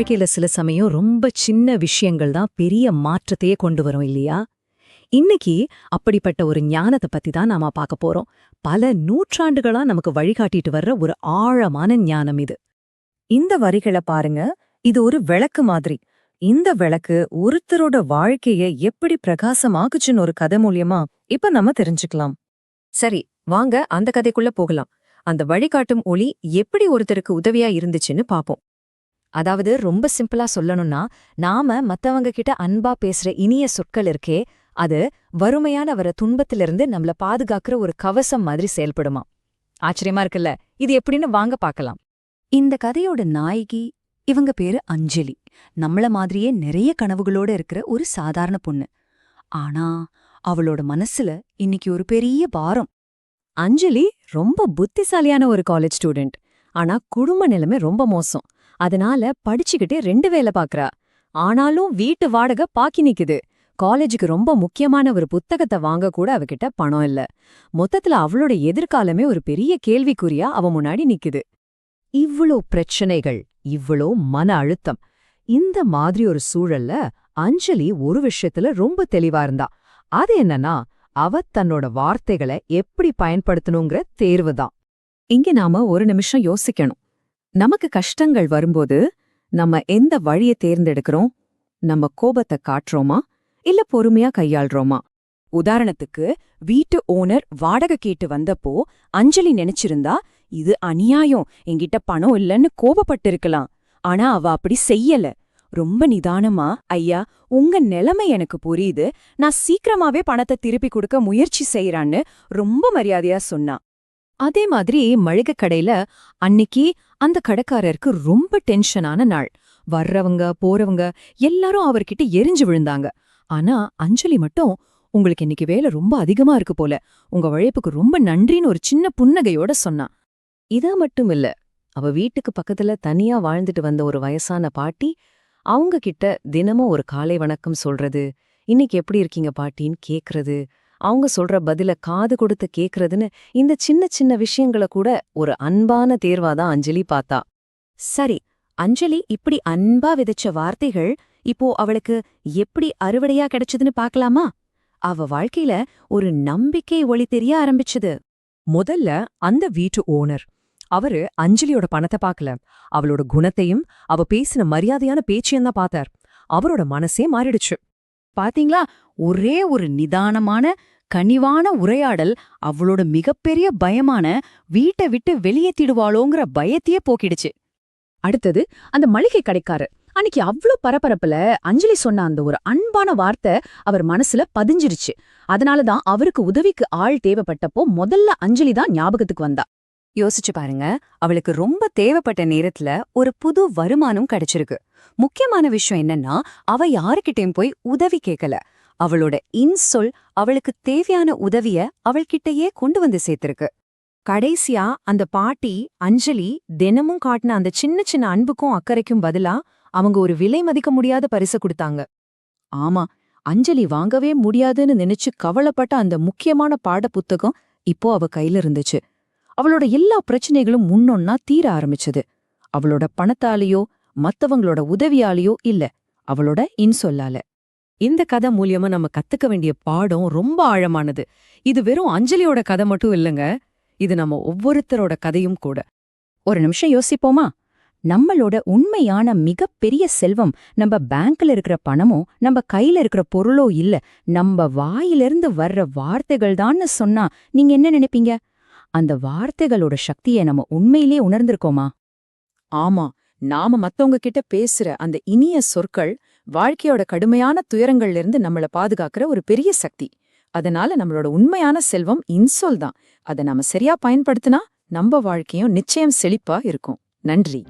வாழ்க்கையில சில சமயம் ரொம்ப சின்ன விஷயங்கள் தான் பெரிய மாற்றத்தையே கொண்டு வரும் இல்லையா? இன்னைக்கு அப்படிப்பட்ட ஒரு ஞானத்தை பத்தி தான் நாம பார்க்க போறோம். பல நூற்றாண்டுகளா நமக்கு வழிகாட்டிட்டு வர்ற ஒரு ஆழமான ஞானம் இது. இந்த வரிகளை பாருங்க. இது ஒரு விளக்கு மாதிரி. இந்த விளக்கு ஒருத்தரோட வாழ்க்கைய எப்படி பிரகாசமாக்குச்சுன்னு ஒரு கதை மூலியமா இப்ப நம்ம தெரிஞ்சுக்கலாம். சரி, வாங்க அந்த கதைக்குள்ள போகலாம். அந்த வழிகாட்டும் ஒளி எப்படி ஒருத்தருக்கு உதவியா இருந்துச்சுன்னு பாப்போம். அதாவது ரொம்ப சிம்பிளா சொல்லணும்னா, நாம மத்தவங்க கிட்ட அன்பா பேசுற இனிய சொற்கள் இருக்கே, அது வறுமையான வர துன்பத்திலிருந்து நம்மள பாதுகாக்கிற ஒரு கவசம் மாதிரி செயல்படுமா. ஆச்சரியமா இருக்குல்ல? இது எப்படின்னு வாங்க பார்க்கலாம். இந்த கதையோட நாயகி, இவங்க பேரு அஞ்சலி. நம்மள மாதிரியே நிறைய கனவுகளோட இருக்கிற ஒரு சாதாரண பொண்ணு. ஆனா அவளோட மனசுல இன்னைக்கு ஒரு பெரிய பாரம். அஞ்சலி ரொம்ப புத்திசாலியான ஒரு காலேஜ் ஸ்டூடெண்ட். ஆனா குடும்ப நிலைமை ரொம்ப மோசம். அதனால படிச்சுக்கிட்டே 2 வேலை பாக்குறா. ஆனாலும் வீட்டு வாடகை பாக்கி நிக்குது. காலேஜுக்கு ரொம்ப முக்கியமான ஒரு புத்தகத்தை வாங்க கூட அவகிட்ட பணம் இல்ல. மொத்தத்துல அவளோட எதிர்காலமே ஒரு பெரிய கேள்விக்குறியா அவ முன்னாடி நிக்குது. இவ்ளோ பிரச்சனைகள், இவ்ளோ மன அழுத்தம். இந்த மாதிரி ஒரு சூழல்ல அஞ்சலி ஒரு விஷயத்துல ரொம்ப தெளிவா இருந்தா. அது என்னன்னா, அவ தன்னோட வார்த்தைகளை எப்படி பயன்படுத்தணுங்கிற தேர்வுதான். இங்க நாம ஒரு நிமிஷம் யோசிக்கணும். நமக்கு கஷ்டங்கள் வரும்போது நம்ம எந்த வழியை தேர்ந்தெடுக்கிறோம்? நம்ம கோபத்தை காட்டுறோமா இல்ல பொறுமையா கையாள்றோமா? உதாரணத்துக்கு, வீட்டு ஓனர் வாடகை கேட்டு வந்தப்போ அஞ்சலி நினைச்சிருந்தா, இது அநியாயம், என்கிட்ட பணம் இல்லன்னு கோபப்பட்டிருக்கலாம். ஆனா அவ அப்படி செய்யல. ரொம்ப நிதானமா, ஐயா, உங்க நிலைமை எனக்கு புரியுது, நான் சீக்கிரமாவே பணத்தை திருப்பி கொடுக்க முயற்சி செய்யறான்னு ரொம்ப மரியாதையா சொன்னா. அதே மாதிரி மளிகை கடையில அன்னிக்கு அந்த கடைக்காரருக்கு ரொம்ப டென்ஷனான நாள். வர்றவங்க போறவங்க எல்லாரும் அவர்கிட்ட எரிஞ்சு விழுந்தாங்க. ஆனா அஞ்சலி மட்டும், உங்களுக்கு இன்னைக்கு வேலை ரொம்ப அதிகமா இருக்கு போல, உங்க உழைப்புக்கு ரொம்ப நன்றின்னு ஒரு சின்ன புன்னகையோட சொன்னா. இதா மட்டும் இல்ல, அவ வீட்டுக்கு பக்கத்துல தனியா வாழ்ந்துட்டு வந்த ஒரு வயசான பாட்டி, அவங்க கிட்ட தினமும் ஒரு காலை வணக்கம் சொல்றது, இன்னைக்கு எப்படி இருக்கீங்க பாட்டின்னு கேக்குறது, அவங்க சொல்ற பதில காது கொடுத்து கேக்குறதுன்னு இந்த சின்ன சின்ன விஷயங்கள கூட ஒரு அன்பான தேர்வாதான் அஞ்சலி பார்த்தா. சரி, அஞ்சலி இப்படி அன்பா விதைச்ச வார்த்தைகள் இப்போ அவளுக்கு எப்படி அறுவடையா கிடைச்சதுன்னு பார்க்கலாமா? அவ வாழ்க்கையில ஒரு நம்பிக்கை ஒளி தெரிய ஆரம்பிச்சது. முதல்ல அந்த வீட்டு ஓனர், அவரு அஞ்சலியோட பணத்தை பார்க்கல, அவளோட குணத்தையும் அவ பேசின மரியாதையான பேச்சையும் தான் பார்த்தார். அவரோட மனசே மாறிடுச்சு. பாத்தீங்களா, ஒரே ஒரு நிதானமான கனிவான உரையாடல் அவளோட மிகப்பெரிய பயமான வீட்டை விட்டு வெளியேத்திடுவாளோங்கிற பயத்தையே போக்கிடுச்சு. அடுத்தது அந்த மளிகை கடைக்காரர். அன்னைக்கு அவ்ளோ பரபரப்புல அஞ்சலி சொன்ன அந்த ஒரு அன்பான வார்த்தை அவர் மனசுல பதிஞ்சிருச்சு. அதனாலதான் அவருக்கு உதவிக்கு ஆள் தேவைப்பட்டப்போ முதல்ல அஞ்சலி தான் ஞாபகத்துக்கு வந்தா. யோசிச்சு பாருங்க, அவளுக்கு ரொம்ப தேவைப்பட்ட நேரத்துல ஒரு புது வருமானம் கிடைச்சிருக்கு. முக்கியமான விஷயம் என்னன்னா, அவ யாருக்கிட்டையும் போய் உதவி கேட்கல. அவளோட இன்சொல் அவளுக்கு தேவையான உதவிய அவள்கிட்டயே கொண்டு வந்து சேர்த்திருக்கு. கடைசியா அந்த பாட்டி அஞ்சலி தினமும் காட்டின அந்த சின்ன சின்ன அன்புக்கும் அக்கறைக்கும் பதிலா அவங்க ஒரு விலை மதிக்க முடியாத பரிசு கொடுத்தாங்க. ஆமா, அஞ்சலி வாங்கவே முடியாதுன்னு நினைச்சு கவலைப்பட்ட அந்த முக்கியமான பாட புத்தகம் இப்போ அவ கையில இருந்துச்சு. அவளோட எல்லா பிரச்சனைகளும் முன்னொன்னா தீர ஆரம்பிச்சது. அவளோட பணத்தாலேயோ மத்தவங்களோட உதவியாலேயோ இல்ல, அவளோட இன்சொல்லால. இந்த கதை மூலியமா நம்ம கத்துக்க வேண்டிய பாடம் ரொம்ப ஆழமானது. இது வெறும் அஞ்சலியோட கதை மட்டும் இல்லைங்க, இது நம்ம ஒவ்வொருத்தரோட கதையும் கூட. ஒரு நிமிஷம் யோசிப்போமா? நம்மளோட உண்மையான மிகப்பெரிய செல்வம் நம்ம பேங்க்ல இருக்கிற பணமோ நம்ம கையில இருக்கிற பொருளோ இல்ல, நம்ம வாயிலிருந்து வர்ற வார்த்தைகள் தான்னு சொன்னா நீங்க என்ன நினைப்பீங்க? அந்த வார்த்தைகளோட சக்தியை நம்ம உண்மையிலே உணர்ந்திருக்கோமா? ஆமா, நாம மத்தவங்க கிட்ட பேசுற அந்த இனிய சொற்கள் வாழ்க்கையோட கடுமையான துயரங்கள்ல இருந்து நம்மள பாதுகாக்கிற ஒரு பெரிய சக்தி. அதனால நம்மளோட உண்மையான செல்வம் இன்சொல் தான். அதை நாம சரியா பயன்படுத்தினா நம்ம வாழ்க்கையும் நிச்சயம் செழிப்பா இருக்கும். நன்றி.